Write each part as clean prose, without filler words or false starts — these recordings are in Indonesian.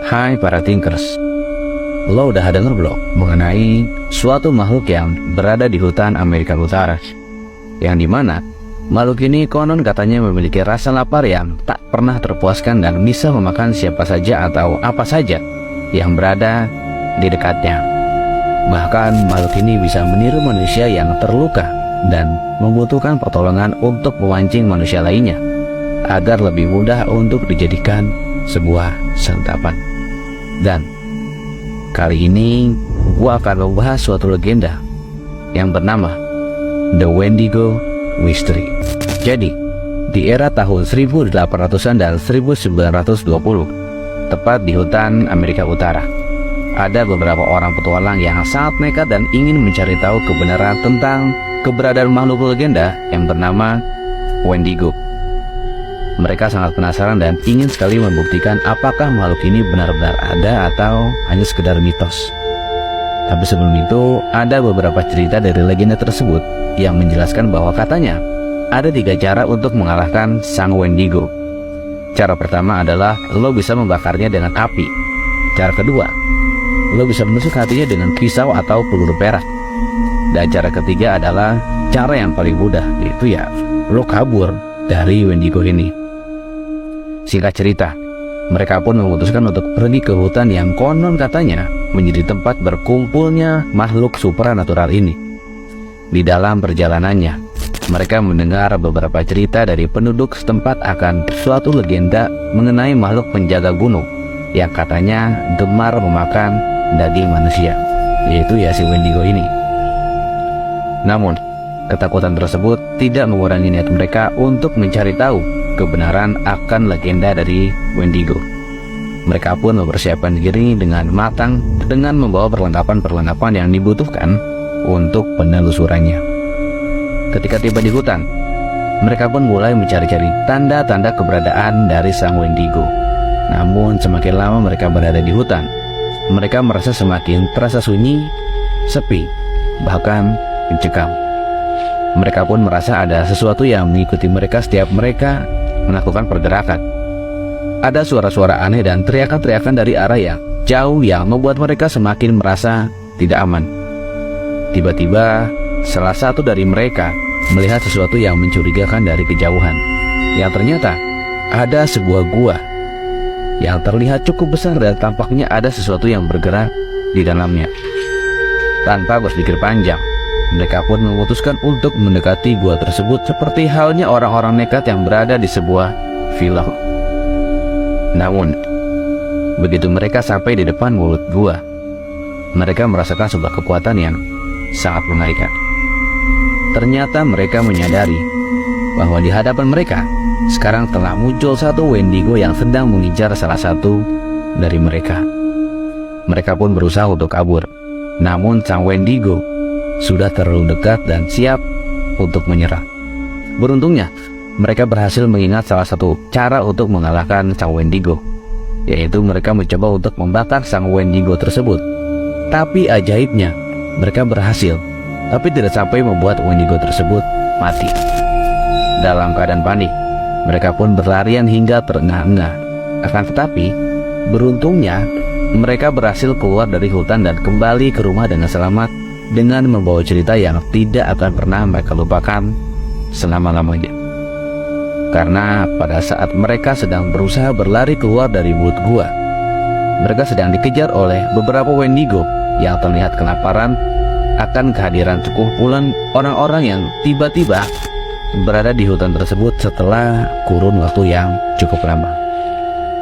Hai para thinkers, lo udah denger belum mengenai suatu makhluk yang berada di hutan Amerika Utara, yang dimana makhluk ini konon katanya memiliki rasa lapar yang tak pernah terpuaskan dan bisa memakan siapa saja atau apa saja yang berada di dekatnya. Bahkan makhluk ini bisa meniru manusia yang terluka dan membutuhkan pertolongan untuk memancing manusia lainnya agar lebih mudah untuk dijadikan sebuah santapan. Dan kali ini gua akan membahas suatu legenda yang bernama The Wendigo Mystery. Jadi, di era tahun 1800-an dan 1920, tepat di hutan Amerika Utara, ada beberapa orang petualang yang sangat nekat dan ingin mencari tahu kebenaran tentang keberadaan makhluk legenda yang bernama Wendigo. Mereka sangat penasaran dan ingin sekali membuktikan apakah makhluk ini benar-benar ada atau hanya sekedar mitos. Tapi sebelum itu, ada beberapa cerita dari legenda tersebut yang menjelaskan bahwa katanya ada 3 cara untuk mengalahkan sang Wendigo. Cara pertama adalah lo bisa membakarnya dengan api. Cara kedua, lo bisa menusuk hatinya dengan pisau atau peluru perak. Dan cara ketiga adalah cara yang paling mudah, yaitu lo kabur dari Wendigo ini. Singkat cerita, mereka pun memutuskan untuk pergi ke hutan yang konon katanya menjadi tempat berkumpulnya makhluk supranatural ini. Di dalam perjalanannya, mereka mendengar beberapa cerita dari penduduk setempat akan suatu legenda mengenai makhluk penjaga gunung yang katanya gemar memakan daging manusia, yaitu si Wendigo ini. Namun, ketakutan tersebut tidak mengurangi niat mereka untuk mencari tahu kebenaran akan legenda dari Wendigo. Mereka pun mempersiapkan diri dengan matang dengan membawa perlengkapan-perlengkapan yang dibutuhkan untuk penelusurannya. Ketika tiba di hutan, mereka pun mulai mencari-cari tanda-tanda keberadaan dari sang Wendigo. Namun semakin lama mereka berada di hutan, mereka merasa semakin terasa sunyi, sepi, bahkan mencekam. Mereka pun merasa ada sesuatu yang mengikuti mereka setiap mereka melakukan pergerakan. Ada suara-suara aneh dan teriakan-teriakan dari arah yang jauh yang membuat mereka semakin merasa tidak aman. Tiba-tiba, salah satu dari mereka melihat sesuatu yang mencurigakan dari kejauhan, yang ternyata ada sebuah gua yang terlihat cukup besar dan tampaknya ada sesuatu yang bergerak di dalamnya. Tanpa berpikir panjang, mereka pun memutuskan untuk mendekati gua tersebut seperti halnya orang-orang nekat yang berada di sebuah villa. Namun, begitu mereka sampai di depan mulut gua, mereka merasakan sebuah kekuatan yang sangat mengerikan. Ternyata mereka menyadari bahwa di hadapan mereka sekarang telah muncul satu Wendigo yang sedang mengincar salah satu dari mereka. Mereka pun berusaha untuk kabur, namun sang Wendigo sudah terlalu dekat dan siap untuk menyerang. Beruntungnya, mereka berhasil mengingat salah satu cara untuk mengalahkan sang Wendigo, yaitu mereka mencoba untuk membakar sang Wendigo tersebut. Tapi ajaibnya, mereka berhasil, tapi tidak sampai membuat Wendigo tersebut mati. Dalam keadaan panik, mereka pun berlarian hingga terengah-engah. Akan tetapi, beruntungnya, mereka berhasil keluar dari hutan dan kembali ke rumah dengan selamat, dengan membawa cerita yang tidak akan pernah mereka lupakan selama-lamanya. Karena pada saat mereka sedang berusaha berlari keluar dari mulut gua, mereka sedang dikejar oleh beberapa Wendigo yang terlihat kelaparan akan kehadiran sekumpulan orang-orang yang tiba-tiba berada di hutan tersebut setelah kurun waktu yang cukup lama.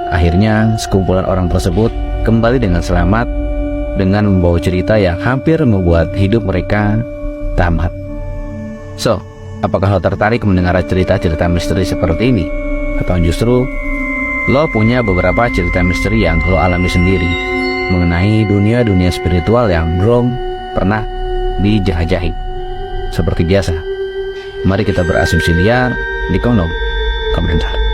Akhirnya sekumpulan orang tersebut kembali dengan selamat dengan membawa cerita yang hampir membuat hidup mereka tamat. So, apakah lo tertarik mendengar cerita-cerita misteri seperti ini? Atau justru lo punya beberapa cerita misteri yang lo alami sendiri mengenai dunia-dunia spiritual yang belum pernah dijelajahi? Seperti biasa, mari kita berasumsi liar di kolom komentar.